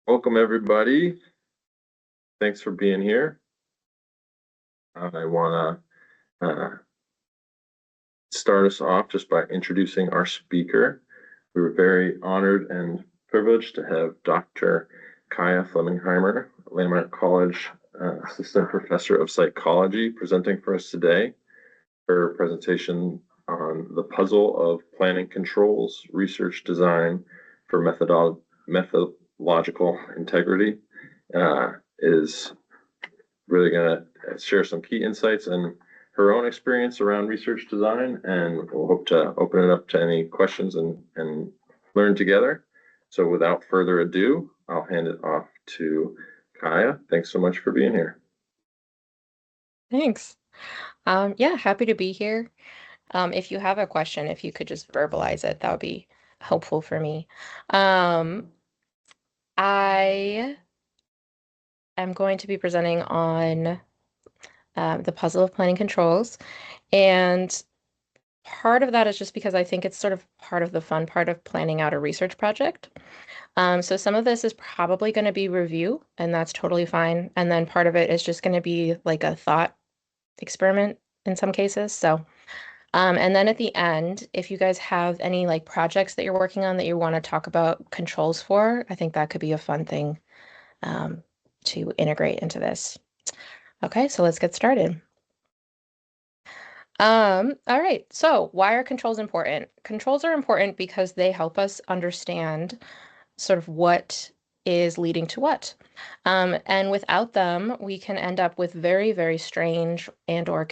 Welcome, everybody. Thanks for being here. I want to start us off just by introducing our speaker. We were very honored and privileged to have Dr. Chaia Flegenheimer, Landmark College Assistant Professor of Psychology, presenting for us today. Her presentation on the puzzle of planning controls, research design for methodological integrity is really going to share some key insights and her own experience around research design, and we'll hope to open it up to any questions and learn together. So without further ado, I'll hand it off to Chaia. Thanks so much for being here. Thanks. Yeah, happy to be here. If you have a question, if you could just verbalize it, that would be helpful for me. Um, I am going to be presenting on the puzzle of planning controls, and part of that is just because I think it's sort of part of the fun part of planning out a research project. So some of this is probably going to be review, and that's totally fine. And then part of it is just going to be like a thought experiment in some cases. And then at the end, if you guys have any like projects that you're working on that you want to talk about controls for, I think that could be a fun thing to integrate into this. Okay, so let's get started. All right, so why are controls important? Controls are important because they help us understand sort of what is leading to what. And without them, we can end up with very, very strange and or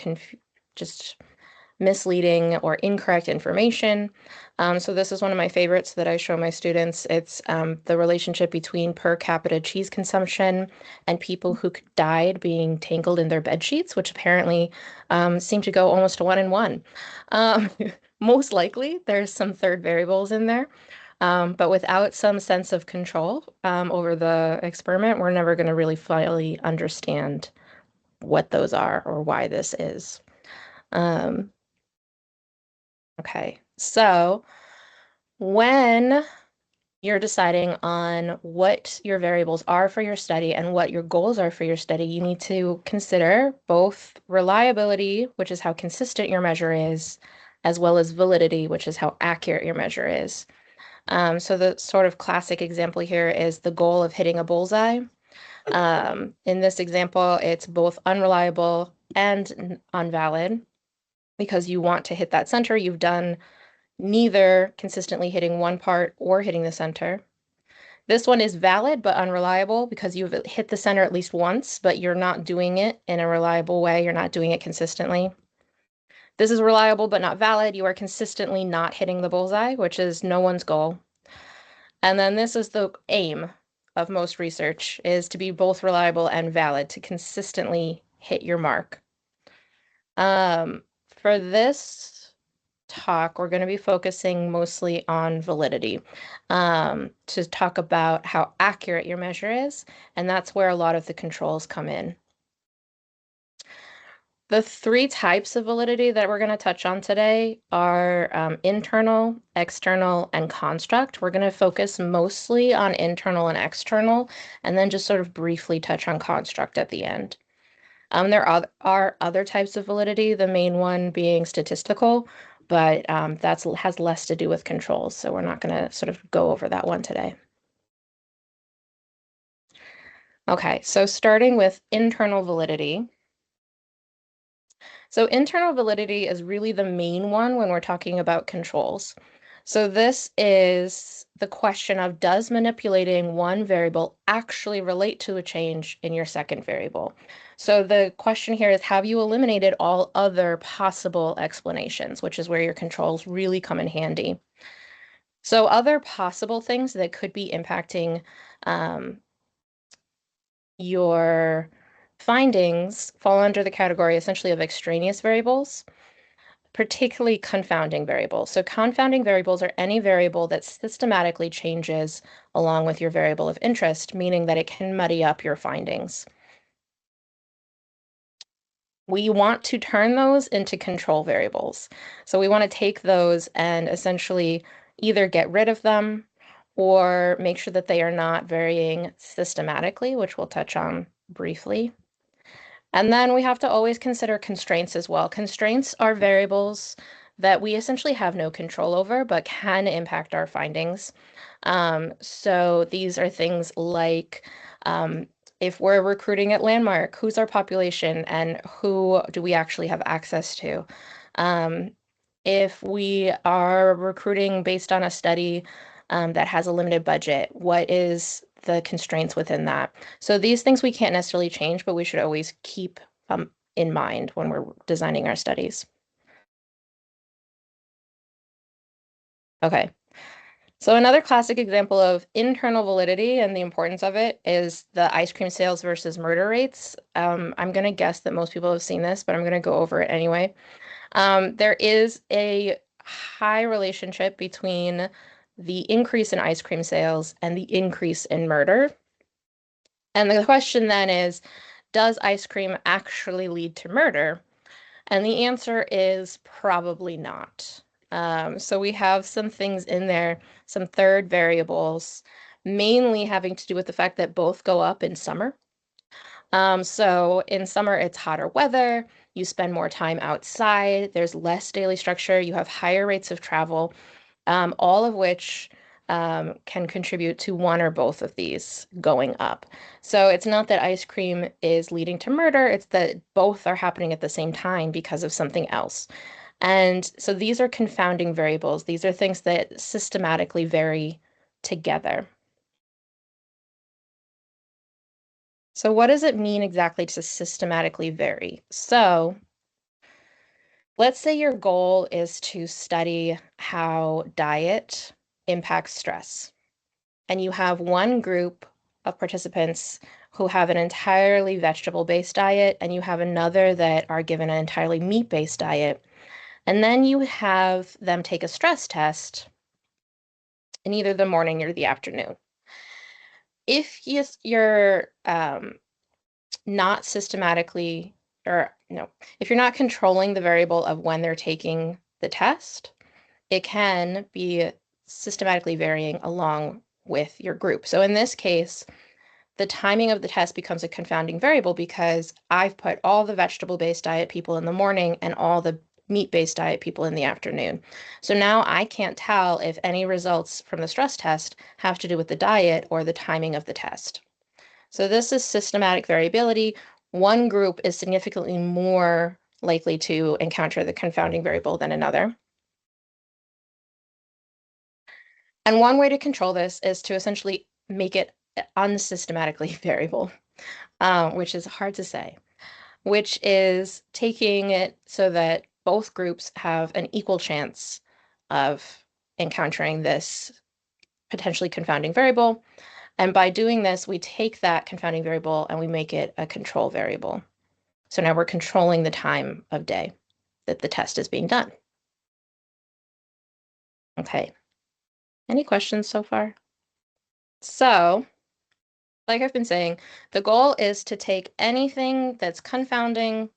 just misleading or incorrect information. So this is one of my favorites that I show my students. It's the relationship between per capita cheese consumption and people who died being tangled in their bed sheets, which apparently seem to go almost to 1 in 1. Um, Most likely, there's some third variables in there. But without some sense of control over the experiment, we're never going to really fully understand what those are or why this is. Um, Okay, so when you're deciding on what your variables are for your study and what your goals are for your study, you need to consider both reliability, which is how consistent your measure is, as well as validity, which is how accurate your measure is. So the sort of classic example here is the goal of hitting a bullseye. In this example, it's both unreliable and invalid because you want to hit that center. You've done neither consistently hitting one part or hitting the center. This one is valid but unreliable because you've hit the center at least once, but you're not doing it in a reliable way. You're not doing it consistently. This is reliable but not valid. You are consistently not hitting the bullseye, which is no one's goal. And then this is the aim of most research, is to be both reliable and valid, to consistently hit your mark. For this talk, we're going to be focusing mostly on validity, to talk about how accurate your measure is, and that's where a lot of the controls come in. The three types of validity that we're going to touch on today are internal, external, and construct. We're going to focus mostly on internal and external, and then just sort of briefly touch on construct at the end. There are other types of validity, the main one being statistical, but that has less to do with controls, so we're not going to sort of go over that one today. Okay, so starting with internal validity. So internal validity is really the main one when we're talking about controls. So this is the question of, does manipulating one variable actually relate to a change in your second variable? So the question here is, have you eliminated all other possible explanations, which is where your controls really come in handy. So other possible things that could be impacting your findings fall under the category essentially of extraneous variables, particularly confounding variables. So confounding variables are any variable that systematically changes along with your variable of interest, meaning that it can muddy up your findings. We want to turn those into control variables. So we want to take those and essentially either get rid of them or make sure that they are not varying systematically, which we'll touch on briefly. And then we have to always consider constraints as well. Constraints are variables that we essentially have no control over, but can impact our findings. So these are things like if we're recruiting at Landmark, who's our population and who do we actually have access to? Um, if we are recruiting based on a study that has a limited budget, what is the constraints within that? So these things we can't necessarily change, but we should always keep in mind when we're designing our studies. Okay. So another classic example of internal validity and the importance of it is the ice cream sales versus murder rates. I'm going to guess that most people have seen this, but I'm going to go over it anyway. There is a high relationship between the increase in ice cream sales and the increase in murder. And the question then is, does ice cream actually lead to murder? And the answer is probably not. So we have some things in there, some third variables, mainly having to do with the fact that both go up in summer. So in summer, it's hotter weather, you spend more time outside, there's less daily structure, you have higher rates of travel, all of which can contribute to one or both of these going up. So it's not that ice cream is leading to murder, it's that both are happening at the same time because of something else. And so these are confounding variables. These are things that systematically vary together. So what does it mean exactly to systematically vary? So let's say your goal is to study how diet impacts stress, and you have one group of participants who have an entirely vegetable-based diet, and you have another that are given an entirely meat-based diet. And then you have them take a stress test in either the morning or the afternoon. If you're not systematically, or no, if you're not controlling the variable of when they're taking the test, it can be systematically varying along with your group. So in this case, the timing of the test becomes a confounding variable because I've put all the vegetable-based diet people in the morning and all the meat-based diet people in the afternoon. So now I can't tell if any results from the stress test have to do with the diet or the timing of the test. So this is systematic variability. One group is significantly more likely to encounter the confounding variable than another. And one way to control this is to essentially make it unsystematically variable, which is hard to say, which is taking it so that both groups have an equal chance of encountering this potentially confounding variable. And by doing this, we take that confounding variable and we make it a control variable. So now we're controlling the time of day that the test is being done. Okay. Any questions so far? So, like I've been saying, the goal is to take anything that's confounding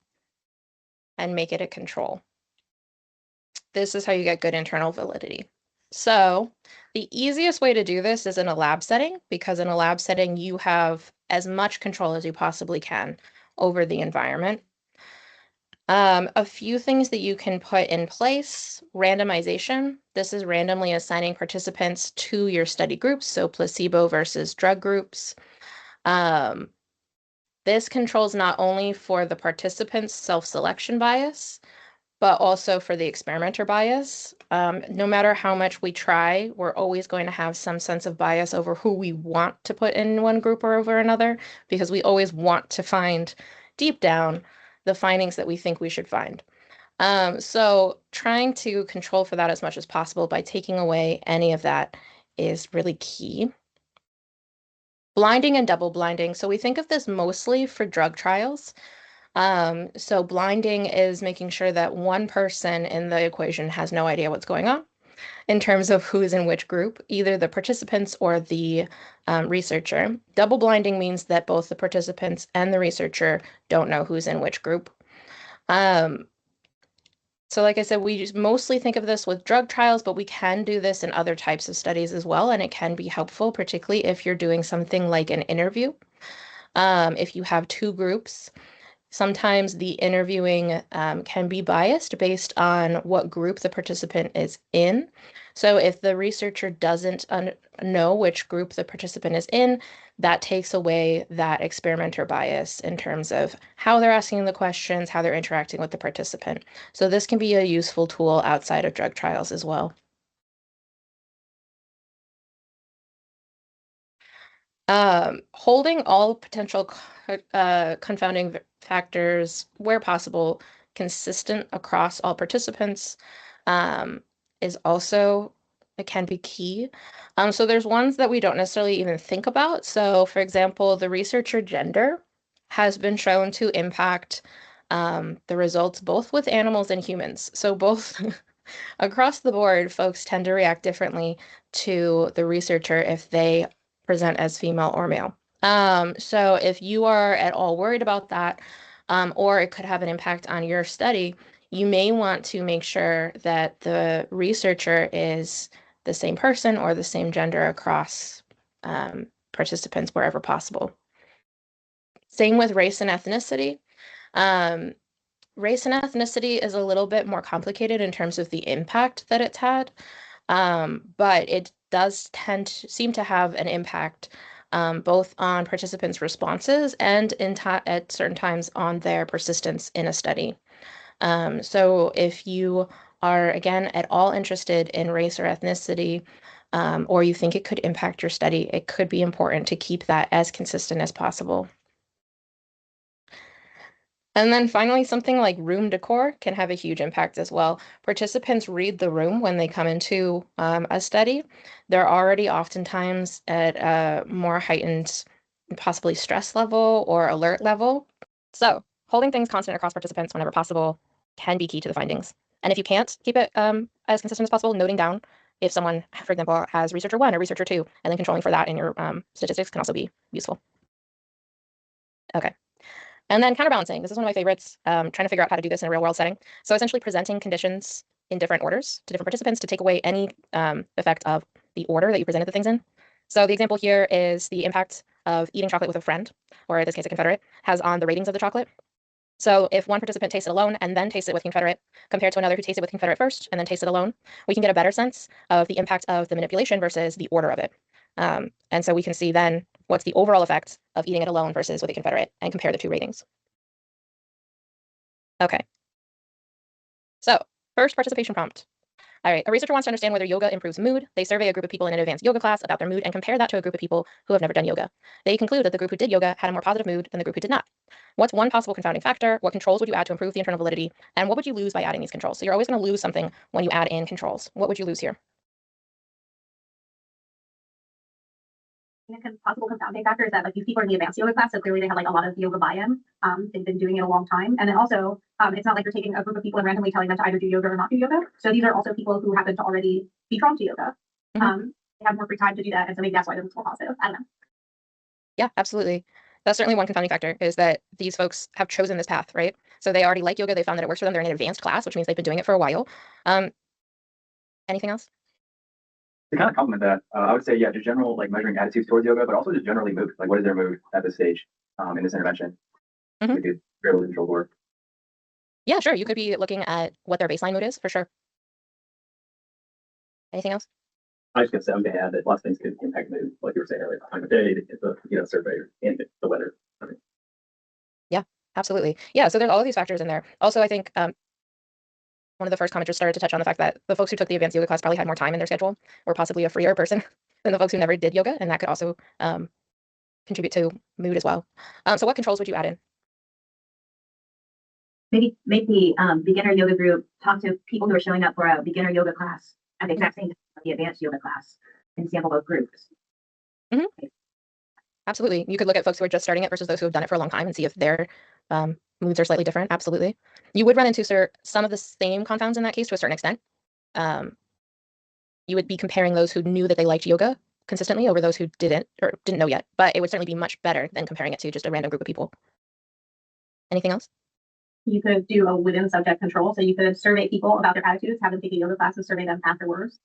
and make it a control. This is how you get good internal validity. So the easiest way to do this is in a lab setting, because in a lab setting, you have as much control as you possibly can over the environment. A few things that you can put in place, randomization. This is randomly assigning participants to your study groups, so placebo versus drug groups. This controls not only for the participants' self-selection bias, but also for the experimenter bias. No matter how much we try, we're always going to have some sense of bias over who we want to put in one group or over another, because we always want to find deep down the findings that we think we should find. So trying to control for that as much as possible by taking away any of that is really key. Blinding and double blinding. So we think of this mostly for drug trials. So blinding is making sure that one person in the equation has no idea what's going on in terms of who is in which group, either the participants or the researcher. Double blinding means that both the participants and the researcher don't know who's in which group. Um, So like I said, we just mostly think of this with drug trials, but we can do this in other types of studies as well, and it can be helpful, particularly if you're doing something like an interview. If you have two groups, sometimes the interviewing can be biased based on what group the participant is in. So if the researcher doesn't know which group the participant is in, that takes away that experimenter bias in terms of how they're asking the questions, how they're interacting with the participant. So this can be a useful tool outside of drug trials as well. Holding all potential confounding factors where possible consistent across all participants um, is also, it can be key. So there's ones that we don't necessarily even think about. So for example, the researcher gender has been shown to impact the results both with animals and humans. So both across the board, folks tend to react differently to the researcher if they present as female or male. So if you are at all worried about that, or it could have an impact on your study, you may want to make sure that the researcher is the same person or the same gender across participants wherever possible. Same with race and ethnicity. Um, Race and ethnicity is a little bit more complicated in terms of the impact that it's had, but it does tend to seem to have an impact both on participants' responses and at certain times on their persistence in a study. So if you are, again, at all interested in race or ethnicity, or you think it could impact your study, it could be important to keep that as consistent as possible. And then finally, something like room decor can have a huge impact as well. Participants read the room when they come into a study. They're already oftentimes at a more heightened, possibly stress level or alert level. So holding things constant across participants whenever possible can be key to the findings. And if you can't keep it as consistent as possible, noting down if someone, for example, has researcher one or researcher two, and then controlling for that in your statistics can also be useful. Okay. And then counterbalancing. This is one of my favorites, trying to figure out how to do this in a real world setting. So essentially presenting conditions in different orders to different participants to take away any effect of the order that you presented the things in. So the example here is the impact of eating chocolate with a friend, or in this case, a Confederate, has on the ratings of the chocolate. So if one participant tastes it alone and then tastes it with Confederate, compared to another who tastes it with Confederate first and then tastes it alone, we can get a better sense of the impact of the manipulation versus the order of it. And so we can see then what's the overall effect of eating it alone versus with a Confederate and compare the two ratings. Okay, so first participation prompt. All right, a researcher wants to understand whether yoga improves mood. They survey a group of people in an advanced yoga class about their mood and compare that to a group of people who have never done yoga. They conclude that the group who did yoga had a more positive mood than the group who did not. What's one possible confounding factor? What controls would you add to improve the internal validity? And what would you lose by adding these controls? So you're always going to lose something when you add in controls. What would you lose here? Possible confounding factor is that like these people are in the advanced yoga class, so clearly they have like a lot of yoga buy-in. They've been doing it a long time, and then also it's not like you're taking a group of people and randomly telling them to either do yoga or not do yoga. So these are also people who happen to already be drawn to yoga. They have more free time to do that, and so maybe that's why they're more positive. I don't know. Yeah, absolutely. That's certainly one confounding factor is that these folks have chosen this path, right? So they already like yoga. They found that it works for them. They're in an advanced class, which means they've been doing it for a while. Anything else? To kind of complement that, I would say, yeah, just general like measuring attitudes towards yoga, but also just generally mood. Like, what is their mood at this stage in this intervention? We could fairly control work. Yeah, sure. You could be looking at what their baseline mood is for sure. Anything else? I was going to add that lots of things could impact mood, like you were saying earlier, the time of day, the survey, and the weather. I mean, Yeah, absolutely. Yeah, so there's all of these factors in there. Also, I think one of the first commenters started to touch on the fact that the folks who took the advanced yoga class probably had more time in their schedule or possibly a freer person than the folks who never did yoga, and that could also contribute to mood as well. So what controls would you add in? Maybe make the beginner yoga group talk to people who are showing up for a beginner yoga class at the exact same time as the advanced yoga class and sample both groups. Absolutely. You could look at folks who are just starting it versus those who have done it for a long time and see if their moods are slightly different. Absolutely. You would run into some of the same confounds in that case to a certain extent. You would be comparing those who knew that they liked yoga consistently over those who didn't or didn't know yet, but it would certainly be much better than comparing it to just a random group of people. Anything else? you could do a within subject control. So you could survey people about their attitudes, have them take a yoga class and survey them afterwards.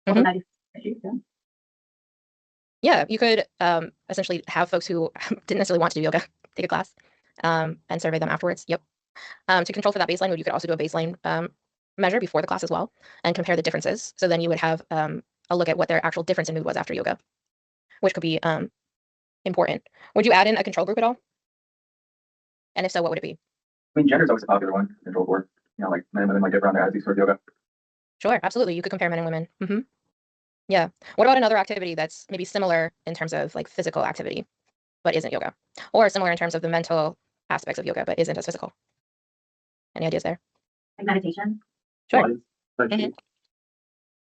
Although that is an issue, yeah. Yeah, you could essentially have folks who didn't necessarily want to do yoga take a class and survey them afterwards. Yep. To control for that baseline mood, you could also do a baseline measure before the class as well and compare the differences. So then you would have a look at what their actual difference in mood was after yoga, which could be important. Would you add in a control group at all? And if so, what would it be? I mean, gender is always a popular one to control for. You know, like men and women might differ on their attitudes towards yoga. Sure, absolutely. You could compare men and women. Yeah. What about another activity that's maybe similar in terms of like physical activity, but isn't yoga? Or similar in terms of the mental aspects of yoga, but isn't as physical? Any ideas there? Like meditation. Sure. But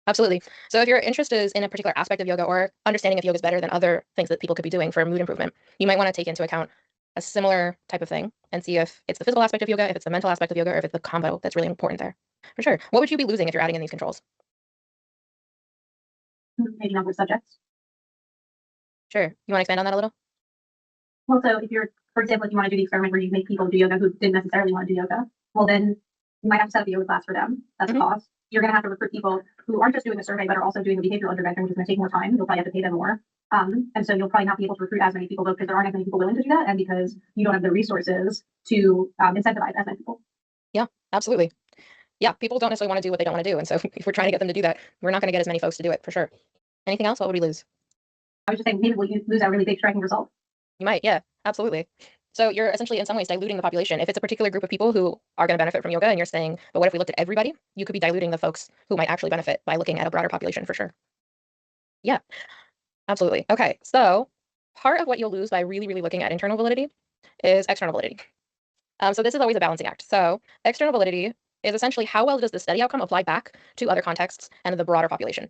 Absolutely. So if your interest is in a particular aspect of yoga or understanding if yoga is better than other things that people could be doing for mood improvement, you might want to take into account a similar type of thing and see if it's the physical aspect of yoga, if it's the mental aspect of yoga, or if it's the combo that's really important there. For sure. What would you be losing if you're adding in these controls? Maybe number of subjects. Sure. You want to expand on that a little? Well, so if you're, for example, if you want to do the experiment where you make people do yoga who didn't necessarily want to do yoga, well, then you might have to set up a yoga class for them. That's a cost. You're going to have to recruit people who aren't just doing a survey, but are also doing the behavioral intervention, which is going to take more time. You'll probably have to pay them more. And so you'll probably not be able to recruit as many people because there aren't as many people willing to do that, and because you don't have the resources to incentivize as many people. Yeah, absolutely. Yeah, people don't necessarily want to do what they don't want to do. And so if we're trying to get them to do that, we're not going to get as many folks to do it for sure. Anything else? What would we lose? I was just saying, maybe we'll lose that really big striking result. You might, yeah, absolutely. So you're essentially in some ways diluting the population. If it's a particular group of people who are going to benefit from yoga and you're saying, but what if we looked at everybody? You could be diluting the folks who might actually benefit by looking at a broader population for sure. Yeah, absolutely. Okay, so part of what you'll lose by really, really looking at internal validity is external validity. So this is always a balancing act. So external validity is essentially how well does the study outcome apply back to other contexts and the broader population.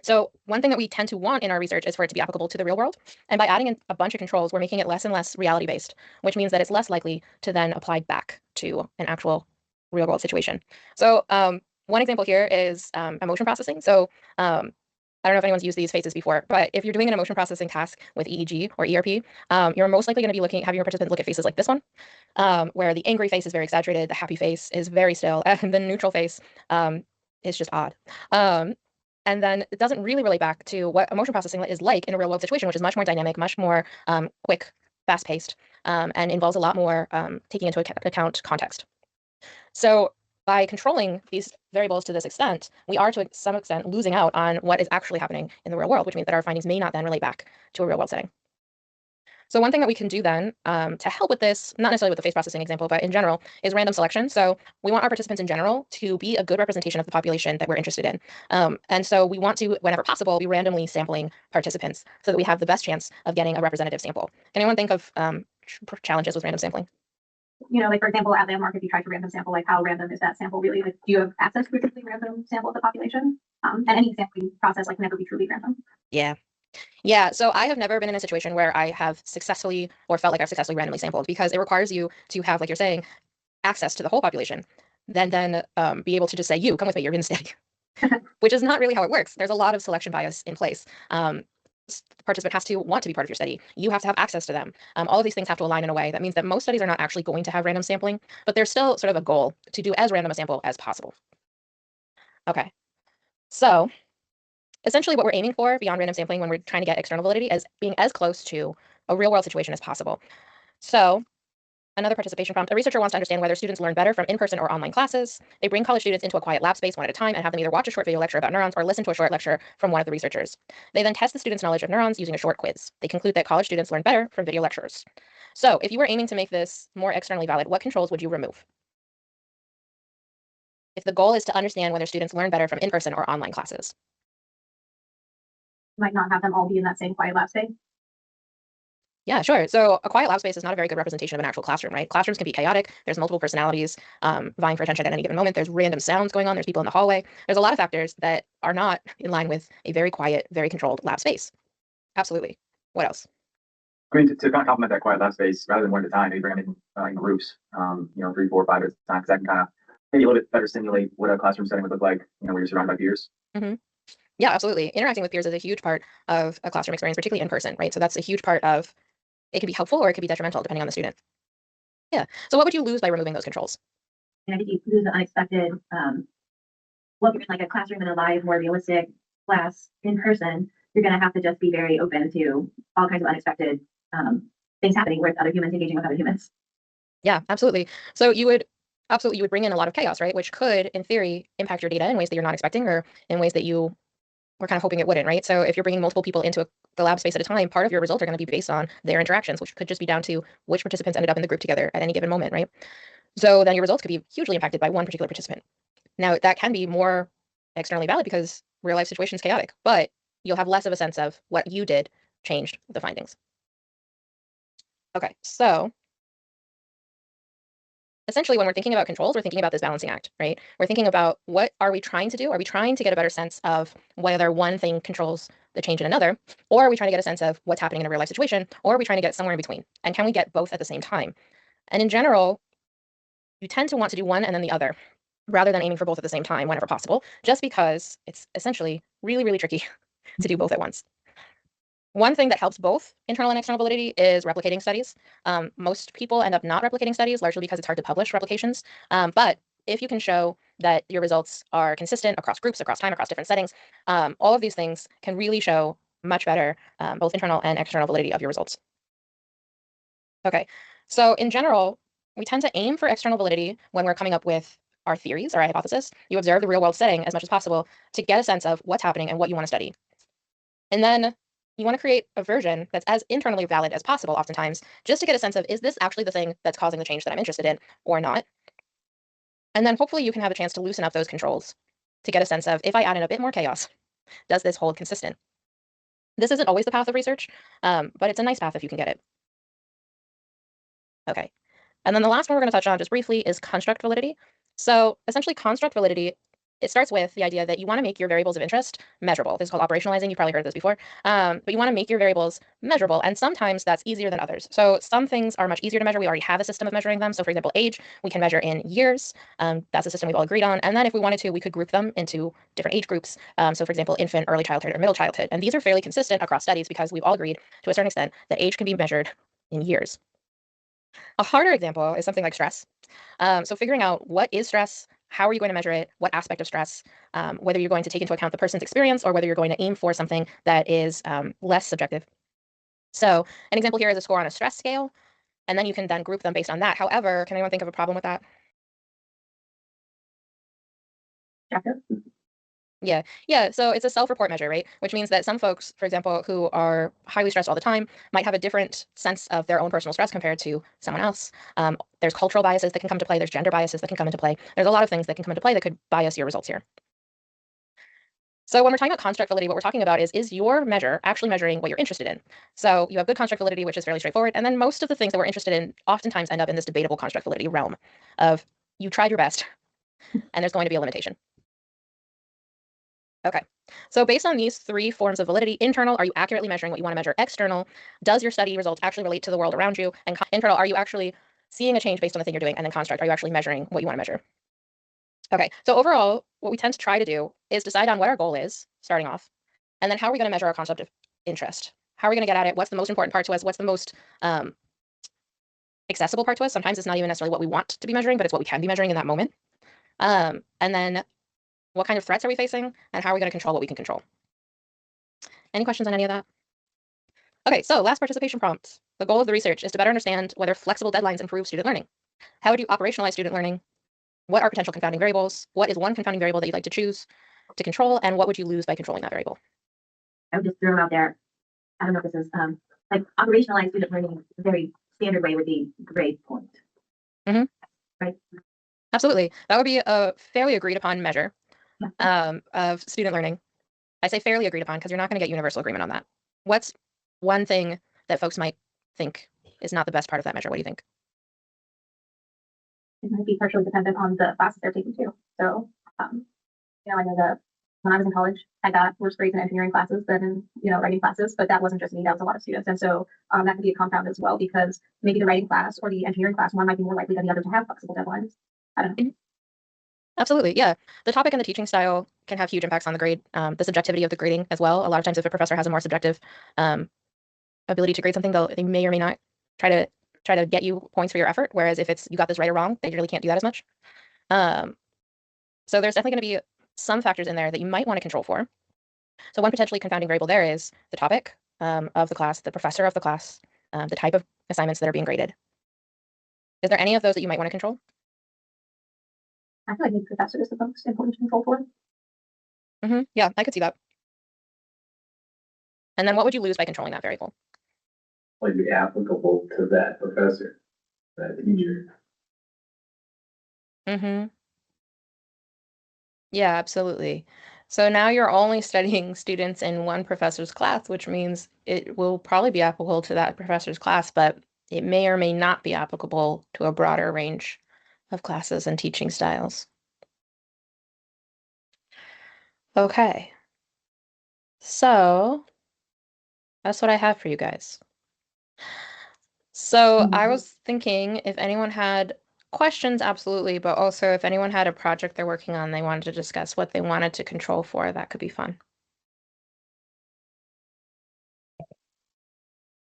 So one thing that we tend to want in our research is for it to be applicable to the real world. And by adding in a bunch of controls, we're making it less and less reality-based, which means that it's less likely to then apply back to an actual real world situation. So one example here is emotion processing. So I don't know if anyone's used these phases before, but if you're doing an emotion processing task with EEG or ERP, you're most likely going to be having your participants look at faces like this one, where the angry face is very exaggerated, the happy face is very still, and the neutral face is just odd. And then it doesn't really relate back to what emotion processing is like in a real world situation, which is much more dynamic, much more quick, fast paced, and involves a lot more taking into account context. So by controlling these variables to this extent, we are to some extent losing out on what is actually happening in the real world, which means that our findings may not then relate back to a real world setting. So one thing that we can do then to help with this, not necessarily with the face processing example, but in general, is random selection. So we want our participants in general to be a good representation of the population that we're interested in. And so we want to, whenever possible, be randomly sampling participants so that we have the best chance of getting a representative sample. Can anyone think of challenges with random sampling? You know, like for example, at Landmark, if you try to random sample, like how random is that sample really? Like, do you have access to a truly random sample of the population? And any sampling process like never be truly random. Yeah, so I have never been in a situation where I have successfully or felt like I've successfully randomly sampled, because it requires you to have, like you're saying, access to the whole population, then be able to just say, you come with me, you're going to stay, which is not really how it works. There's a lot of selection bias in place. The participant has to want to be part of your study. You have to have access to them. All of these things have to align in a way that means that most studies are not actually going to have random sampling, but there's still sort of a goal to do as random a sample as possible. Okay, so essentially what we're aiming for beyond random sampling when we're trying to get external validity is being as close to a real world situation as possible. So another participation prompt, a researcher wants to understand whether students learn better from in-person or online classes. They bring college students into a quiet lab space one at a time and have them either watch a short video lecture about neurons or listen to a short lecture from one of the researchers. They then test the students' knowledge of neurons using a short quiz. They conclude that college students learn better from video lectures. So if you were aiming to make this more externally valid, what controls would you remove? If the goal is to understand whether students learn better from in-person or online classes. Might not have them all be in that same quiet lab space. Yeah, sure. So a quiet lab space is not a very good representation of an actual classroom, right? Classrooms can be chaotic. There's multiple personalities vying for attention at any given moment. There's random sounds going on. There's people in the hallway. There's a lot of factors that are not in line with a very quiet, very controlled lab space. Absolutely. What else? I mean, to kind of complement that quiet lab space, rather than one at a time, maybe bring them in groups, 3, 4, 5 at a time, because that can kind of maybe a little bit better simulate what a classroom setting would look like, where you're surrounded by peers. Mm-hmm. Yeah, absolutely. Interacting with peers is a huge part of a classroom experience, particularly in person, right? So that's a huge part of, it can be helpful or it could be detrimental depending on the student. Yeah. So what would you lose by removing those controls? And I think you lose the unexpected, well, if you're in like a classroom in a live, more realistic class in person, you're going to have to just be very open to all kinds of unexpected things happening with other humans engaging with other humans. Yeah, absolutely. So you would bring in a lot of chaos, right? Which could, in theory, impact your data in ways that you're not expecting or in ways that you were kind of hoping it wouldn't, right? So if you're bringing multiple people into the lab space at a time, part of your results are going to be based on their interactions, which could just be down to which participants ended up in the group together at any given moment, right? So then your results could be hugely impacted by one particular participant. Now, that can be more externally valid because real life situations chaotic, but you'll have less of a sense of what you did changed the findings. Okay, so essentially when we're thinking about controls, we're thinking about this balancing act, right? We're thinking about what are we trying to do? Are we trying to get a better sense of whether one thing controls the change in another, or are we trying to get a sense of what's happening in a real life situation, or are we trying to get somewhere in between? And can we get both at the same time? And in general, you tend to want to do one and then the other, rather than aiming for both at the same time whenever possible, just because it's essentially really, really tricky to do both at once. One thing that helps both internal and external validity is replicating studies. Most people end up not replicating studies, largely because it's hard to publish replications. But if you can show that your results are consistent across groups, across time, across different settings, all of these things can really show much better both internal and external validity of your results. Okay, so in general, we tend to aim for external validity when we're coming up with our theories or our hypothesis. You observe the real world setting as much as possible to get a sense of what's happening and what you want to study. And then you want to create a version that's as internally valid as possible, oftentimes, just to get a sense of, is this actually the thing that's causing the change that I'm interested in or not? And then hopefully you can have a chance to loosen up those controls to get a sense of, if I add in a bit more chaos, does this hold consistent? This isn't always the path of research, but it's a nice path if you can get it. Okay. And then the last one we're going to touch on just briefly is construct validity. So essentially construct validity, it starts with the idea that you want to make your variables of interest measurable. This is called operationalizing. You've probably heard this before, but you want to make your variables measurable. And sometimes that's easier than others. So some things are much easier to measure. We already have a system of measuring them. So for example, age, we can measure in years. That's a system we've all agreed on. And then if we wanted to, we could group them into different age groups. So for example, infant, early childhood, or middle childhood. And these are fairly consistent across studies because we've all agreed to a certain extent that age can be measured in years. A harder example is something like stress. So figuring out what is stress, how are you going to measure it, what aspect of stress, whether you're going to take into account the person's experience or whether you're going to aim for something that is less subjective. So an example here is a score on a stress scale, and then you can then group them based on that. However, can anyone think of a problem with that? Yeah. So it's a self-report measure, right? Which means that some folks, for example, who are highly stressed all the time might have a different sense of their own personal stress compared to someone else. There's cultural biases that can come into play. There's gender biases that can come into play. There's a lot of things that can come into play that could bias your results here. So when we're talking about construct validity, what we're talking about is your measure actually measuring what you're interested in? So you have good construct validity, which is fairly straightforward. And then most of the things that we're interested in oftentimes end up in this debatable construct validity realm of you tried your best and there's going to be a limitation. Okay, so based on these three forms of validity, internal, are you accurately measuring what you want to measure? External, does your study results actually relate to the world around you? And internal, are you actually seeing a change based on the thing you're doing? And then construct, are you actually measuring what you want to measure? Okay, so overall, what we tend to try to do is decide on what our goal is, starting off, and then how are we going to measure our concept of interest? How are we going to get at it? What's the most important part to us? What's the most accessible part to us? Sometimes it's not even necessarily what we want to be measuring, but it's what we can be measuring in that moment. And then what kind of threats are we facing, and how are we going to control what we can control? Any questions on any of that? Okay, so last participation prompt. The goal of the research is to better understand whether flexible deadlines improve student learning. How would you operationalize student learning? What are potential confounding variables? What is one confounding variable that you'd like to choose to control, and what would you lose by controlling that variable? I would just throw out there. I don't know if this is like operationalized student learning, a very standard way would be grade point. Mm-hmm. Right. Absolutely. That would be a fairly agreed upon measure of student learning. I say fairly agreed upon because you're not going to get universal agreement on that. What's one thing that folks might think is not the best part of that measure? What do you think? It might be partially dependent on the classes they're taking too. So, I know that when I was in college, I got worse grades in engineering classes than in, writing classes, but that wasn't just me, that was a lot of students. And so that could be a compound as well, because maybe the writing class or the engineering class, one might be more likely than the other to have flexible deadlines. I don't know. Absolutely, yeah. The topic and the teaching style can have huge impacts on the grade, the subjectivity of the grading as well. A lot of times if a professor has a more subjective ability to grade something, they may or may not try to try to get you points for your effort. Whereas if it's you got this right or wrong, they really can't do that as much. So there's definitely going to be some factors in there that you might want to control for. So one potentially confounding variable there is the topic of the class, the professor of the class, the type of assignments that are being graded. Is there any of those that you might want to control? I feel like the professor is the most important to control for. Yeah, I could see that. And then what would you lose by controlling that variable? Like be applicable to that professor, that teacher. Yeah, absolutely. So now you're only studying students in one professor's class, which means it will probably be applicable to that professor's class, but it may or may not be applicable to a broader range of classes and teaching styles. Okay. So that's what I have for you guys. So I was thinking if anyone had questions, absolutely, but also if anyone had a project they're working on, they wanted to discuss what they wanted to control for, that could be fun.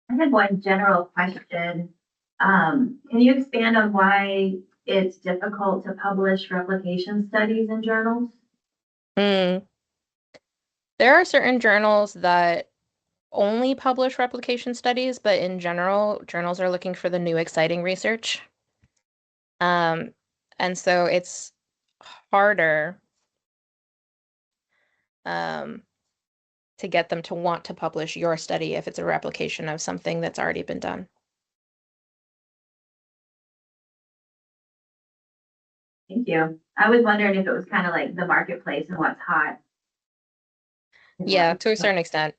I had one general question. Can you expand on why it's difficult to publish replication studies in journals? There are certain journals that only publish replication studies, but in general, journals are looking for the new exciting research. And so it's harder to get them to want to publish your study if it's a replication of something that's already been done. Thank you. I was wondering if it was kind of like the marketplace and what's hot. Yeah, to a certain extent.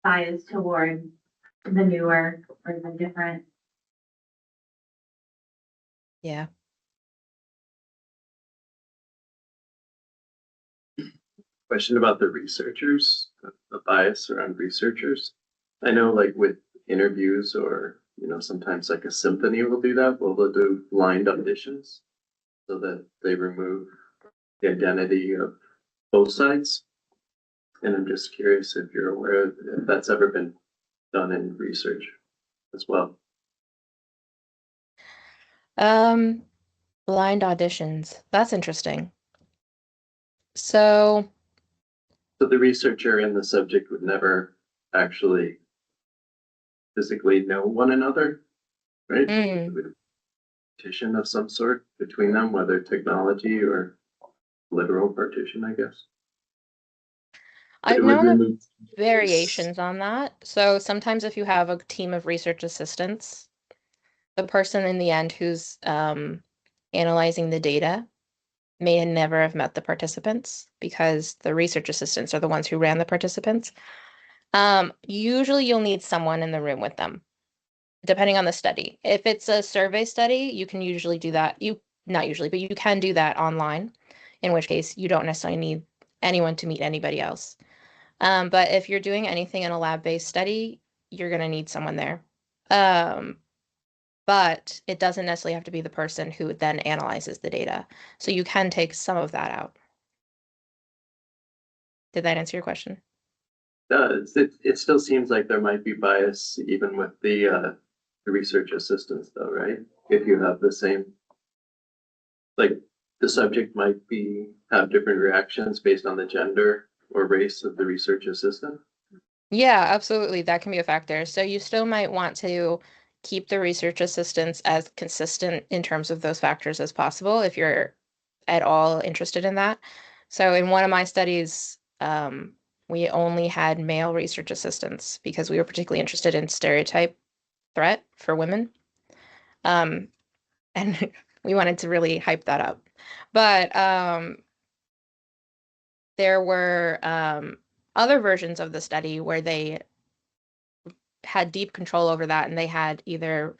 Bias toward the newer or the different. Yeah. Question about the researchers, the bias around researchers. I know like with interviews or, sometimes like a symphony will do that. Will they do blind auditions so that they remove the identity of both sides? And I'm just curious if you're aware if that's ever been done in research as well. Blind auditions. That's interesting. So the researcher and the subject would never actually physically know one another, right? Partition of some sort between them, whether technology or literal partition, I guess. I've known of variations on that. So sometimes if you have a team of research assistants, the person in the end who's analyzing the data may never have met the participants because the research assistants are the ones who ran the participants. Usually you'll need someone in the room with them, depending on the study. If it's a survey study, you can usually do that. Not usually, but you can do that online, in which case you don't necessarily need anyone to meet anybody else. But if you're doing anything in a lab-based study, you're going to need someone there. But it doesn't necessarily have to be the person who then analyzes the data. So you can take some of that out. Did that answer your question? It still seems like there might be bias even with the research assistants though, right? If you have the same, like the subject might have different reactions based on the gender or race of the research assistant. Yeah, absolutely. That can be a factor. So you still might want to keep the research assistants as consistent in terms of those factors as possible if you're at all interested in that. So in one of my studies, we only had male research assistants because we were particularly interested in stereotype threat for women. And we wanted to really hype that up. But there were other versions of the study where they had deep control over that, and they had either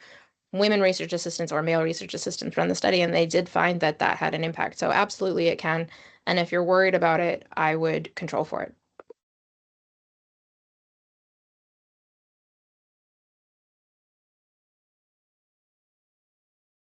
women research assistants or male research assistants run the study, and they did find that that had an impact. So absolutely it can. And if you're worried about it, I would control for it.